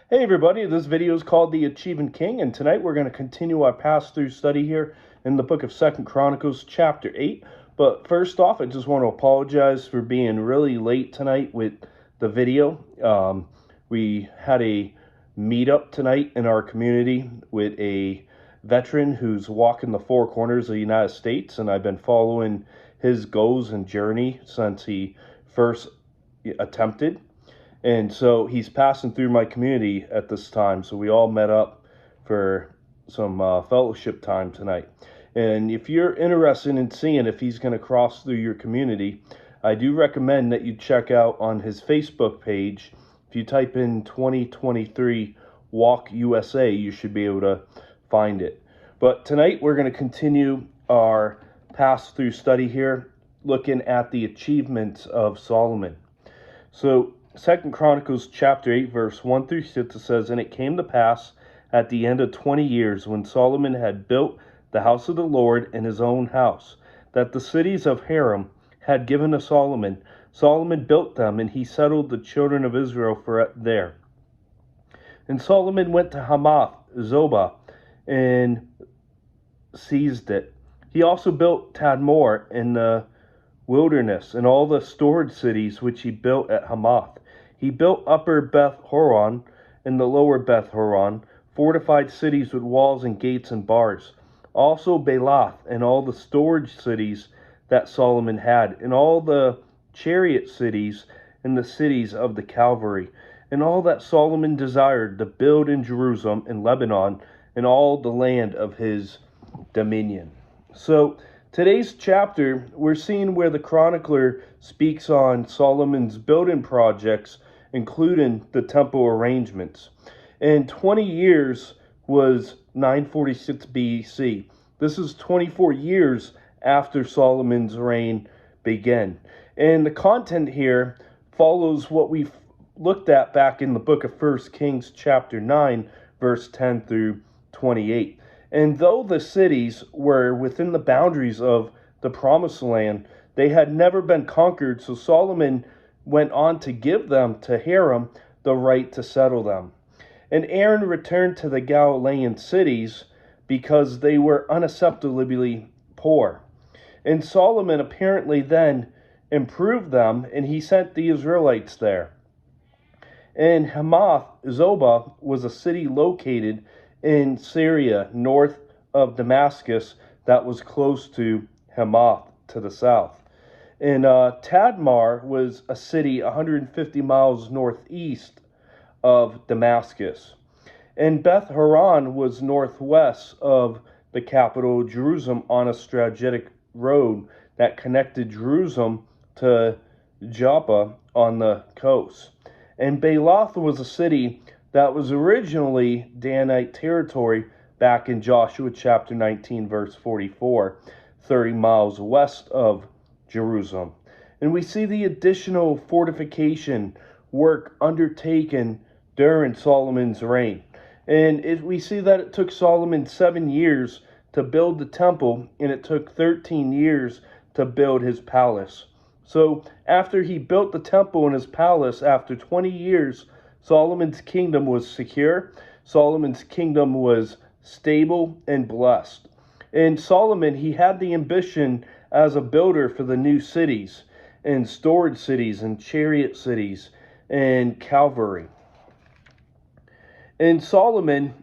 Hey everybody, this video is called The Achieving King, and tonight we're going to continue our pass-through study here in the book of 2 Chronicles chapter 8. But first off, I just want to apologize for being really late tonight with the video. We had a meetup tonight in our community with a veteran who's walking the four corners of the United States, and I've been following his goals and journey since he first attempted. And so he's passing through my community at this time. So we all met up for some fellowship time tonight. And if you're interested in seeing if he's going to cross through your community, I do recommend that you check out on his Facebook page. If you type in 2023 Walk USA, you should be able to find it. But tonight we're going to continue our pass-through study here, looking at the achievements of Solomon. So 2 Chronicles chapter 8, verse 1 through 6, it says, "And it came to pass at the end of 20 years, when Solomon had built the house of the Lord and his own house, that the cities of Hiram had given to Solomon. Solomon built them, and he settled the children of Israel there. And Solomon went to Hamath Zobah and seized it. He also built Tadmor in the wilderness, and all the stored cities which he built at Hamath. He built upper Beth Horon and the lower Beth Horon, fortified cities with walls and gates and bars. Also Belath and all the storage cities that Solomon had, and all the chariot cities and the cities of the cavalry, and all that Solomon desired to build in Jerusalem and Lebanon, and all the land of his dominion." So today's chapter, we're seeing where the chronicler speaks on Solomon's building projects, including the temple arrangements. And 20 years was 946 BC. This is 24 years after Solomon's reign began. And the content here follows what we looked at back in the book of 1 Kings chapter 9, verse 10 through 28. And though the cities were within the boundaries of the promised land, they had never been conquered, so Solomon went on to give them to Hiram the right to settle them. And Aaron returned to the Galilean cities because they were unacceptably poor. And Solomon apparently then improved them, and he sent the Israelites there. And Hamath Zobah was a city located in Syria, north of Damascus, that was close to Hamath to the south. And Tadmor was a city 150 miles northeast of Damascus. And Beth Horon was northwest of the capital, Jerusalem, on a strategic road that connected Jerusalem to Joppa on the coast. And Belath was a city that was originally Danite territory back in Joshua chapter 19, verse 44, 30 miles west of Jerusalem. And we see the additional fortification work undertaken during Solomon's reign. And we see that it took Solomon 7 years to build the temple, and it took 13 years to build his palace. So after he built the temple and his palace, after 20 years, Solomon's kingdom was secure. Solomon's kingdom was stable and blessed. And Solomon, he had the ambition as a builder for the new cities and storage cities and chariot cities and cavalry. And Solomon,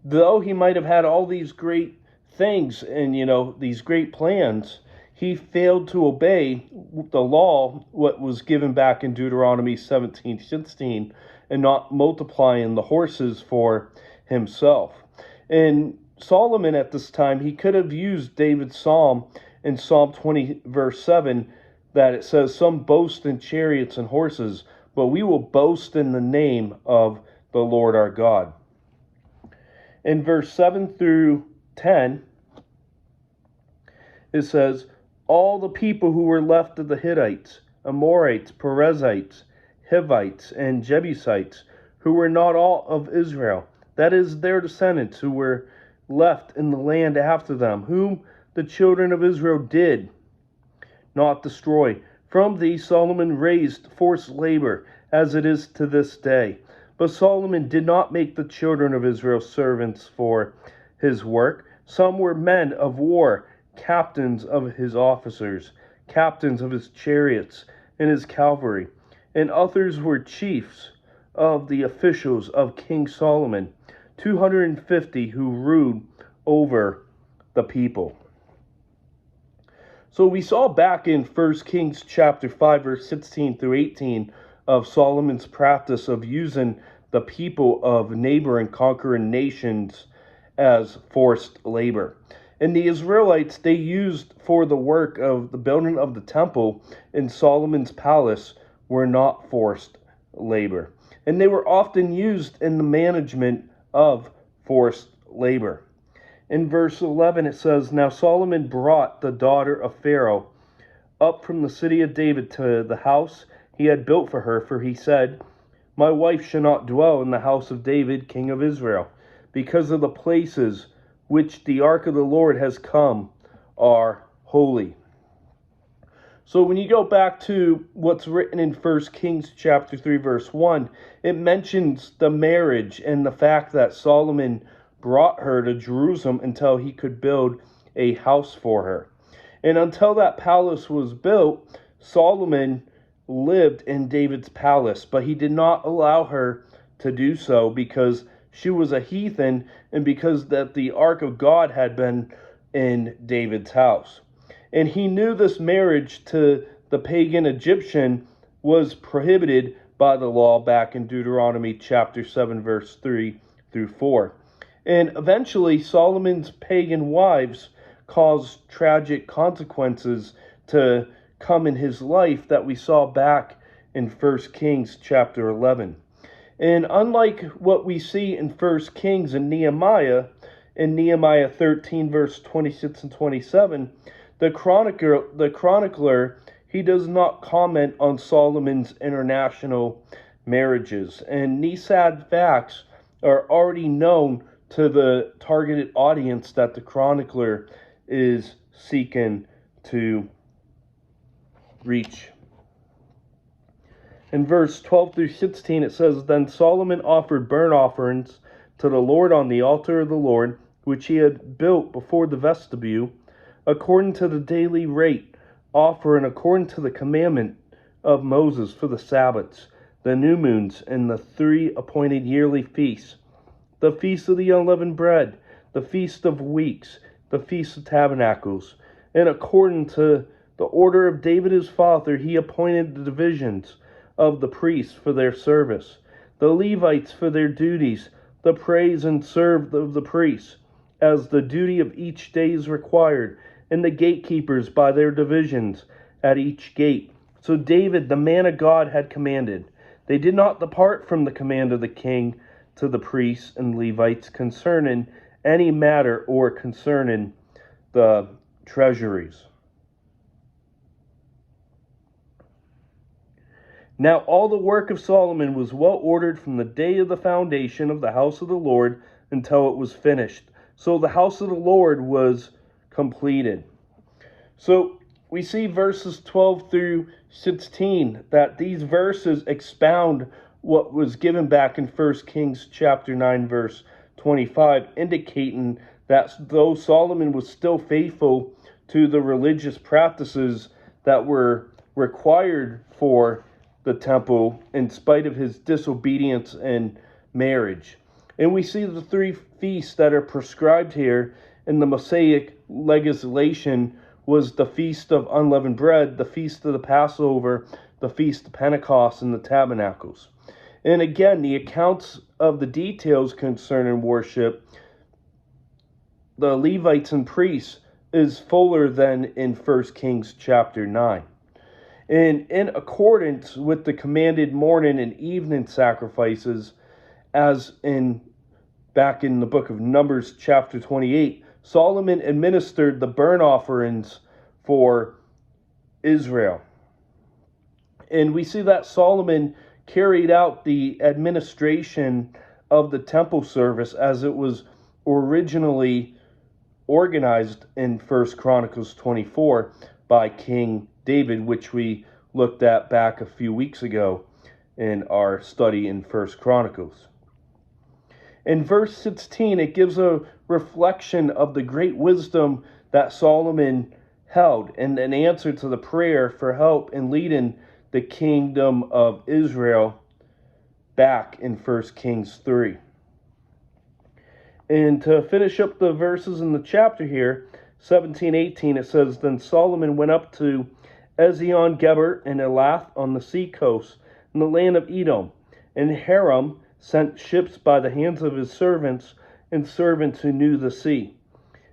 though he might have had all these great things and, these great plans, he failed to obey the law, what was given back in Deuteronomy 17:16, and not multiplying the horses for himself. And Solomon at this time, he could have used David's psalm in Psalm 20, verse 7, that it says, "Some boast in chariots and horses, but we will boast in the name of the Lord our God." In verse 7 through 10, it says, "All the people who were left of the Hittites, Amorites, Perizzites, Hivites, and Jebusites, who were not all of Israel, that is, their descendants who were left in the land after them, whom the children of Israel did not destroy. From these Solomon raised forced labor, as it is to this day. But Solomon did not make the children of Israel servants for his work. Some were men of war, captains of his officers, captains of his chariots and his cavalry, and others were chiefs of the officials of King Solomon, 250 who ruled over the people. So we saw back in 1 Kings chapter 5, verse 16 through 18 of Solomon's practice of using the people of neighboring conquering nations as forced labor. And the Israelites, they used for the work of the building of the temple in Solomon's palace were not forced labor. And they were often used in the management of forced labor. In verse 11 it says, Now Solomon brought the daughter of Pharaoh up from the city of David to the house he had built for her, for he said, My wife shall not dwell in the house of David, king of Israel, because of the places which the ark of the Lord has come are holy. So when you go back to what's written in 1 Kings chapter 3, verse 1, it mentions the marriage and the fact that Solomon brought her to Jerusalem until he could build a house for her. And until that palace was built, Solomon lived in David's palace, but he did not allow her to do so because she was a heathen and because that the ark of God had been in David's house. And he knew this marriage to the pagan Egyptian was prohibited by the law back in Deuteronomy chapter 7, verse 3 through 4. And eventually, Solomon's pagan wives caused tragic consequences to come in his life that we saw back in 1 Kings chapter 11. And unlike what we see in 1 Kings and Nehemiah, in Nehemiah 13, verse 26 and 27, the chronicler, he does not comment on Solomon's international marriages. And these sad facts are already known to the targeted audience that the chronicler is seeking to reach. In verse 12 through 16 it says, Then Solomon offered burnt offerings to the Lord on the altar of the Lord, which he had built before the vestibule, according to the daily rate, offering according to the commandment of Moses for the Sabbaths, the new moons, and the 3 appointed yearly feasts, the feast of the unleavened bread, the feast of weeks, the feast of tabernacles. And according to the order of David his father, he appointed the divisions of the priests for their service, the Levites for their duties, the praise and serve of the priests, as the duty of each day is required, and the gatekeepers by their divisions at each gate. So David, the man of God, had commanded. They did not depart from the command of the king to the priests and Levites concerning any matter or concerning the treasuries. Now all the work of Solomon was well ordered from the day of the foundation of the house of the Lord until it was finished. So the house of the Lord was completed. So we see verses 12 through 16 that these verses expound what was given back in 1 Kings chapter 9 verse 25, indicating that though Solomon was still faithful to the religious practices that were required for the temple in spite of his disobedience and marriage. And we see the 3 feasts that are prescribed here in the Mosaic legislation was the Feast of Unleavened Bread, the Feast of the Passover, the Feast of Pentecost, and the Tabernacles. And again, the accounts of the details concerning worship, the Levites and priests, is fuller than in 1 Kings chapter 9. And in accordance with the commanded morning and evening sacrifices, as back in the book of Numbers chapter 28, Solomon administered the burnt offerings for Israel. And we see that Solomon carried out the administration of the temple service as it was originally organized in 1 Chronicles 24 by King David, which we looked at back a few weeks ago in our study in 1 Chronicles. In verse 16, it gives a reflection of the great wisdom that Solomon held and an answer to the prayer for help in leading the kingdom of Israel back in 1 Kings 3. And to finish up the verses in the chapter here, 17:18, it says, Then Solomon went up to Ezion-Geber and Elath on the sea coast, in the land of Edom. And Hiram sent ships by the hands of his servants and servants who knew the sea.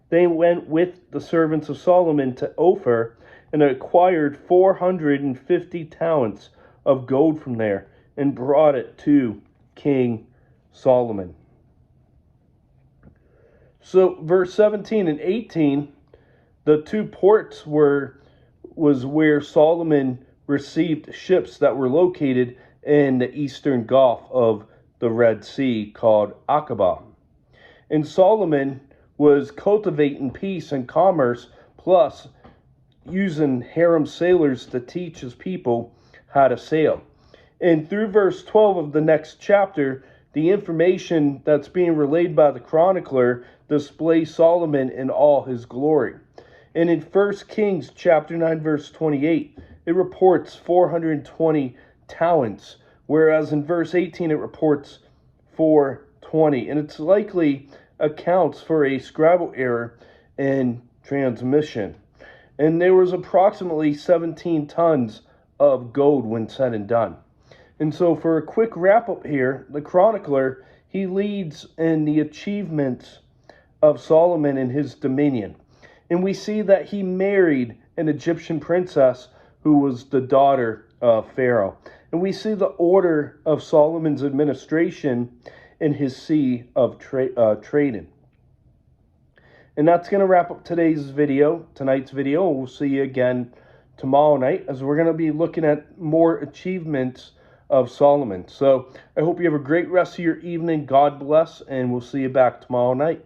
They went with the servants of Solomon to Ophir and acquired 450 talents of gold from there and brought it to King Solomon. So verse 17 and 18, the two ports was where Solomon received ships that were located in the eastern Gulf of the Red Sea called Aqaba. And Solomon was cultivating peace and commerce, plus using Hiram sailors to teach his people how to sail. And through verse 12 of the next chapter, the information that's being relayed by the chronicler displays Solomon in all his glory. And in 1 Kings chapter 9 verse 28, it reports 420 talents, whereas in verse 18 it reports 420. And it's likely accounts for a Scrabble error in transmission. And there was approximately 17 tons of gold when said and done. And so for a quick wrap up here, the chronicler, he leads in the achievements of Solomon and his dominion. And we see that he married an Egyptian princess who was the daughter of Pharaoh. And we see the order of Solomon's administration in his sea of trading. And that's going to wrap up tonight's video. We'll see you again tomorrow night as we're going to be looking at more achievements of Solomon. So I hope you have a great rest of your evening. God bless, and we'll see you back tomorrow night.